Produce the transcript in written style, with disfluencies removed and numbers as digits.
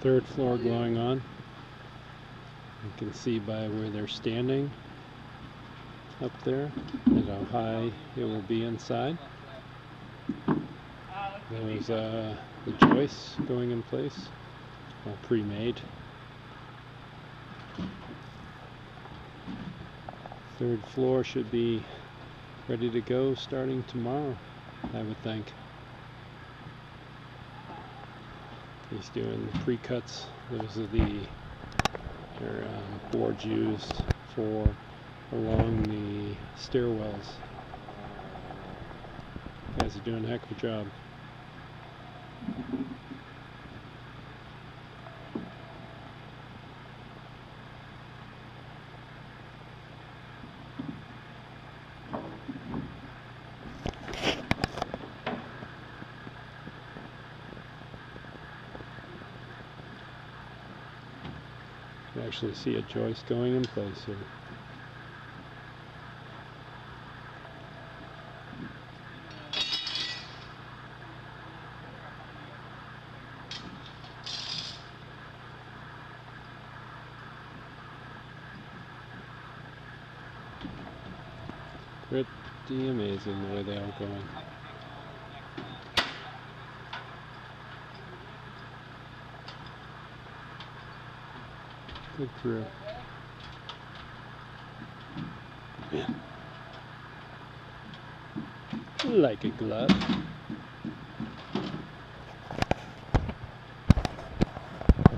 Third floor going on. You can see by where they're standing up there and how high it will be inside. There's the joists going in place, all pre-made. Third floor should be ready to go starting tomorrow, I would think. He's doing pre-cuts. Those are the boards used for along the stairwells. Guys are doing a heck of a job. You actually see a joist going in place here. Pretty amazing the way they all going. Good crew. Yeah. Like a glove.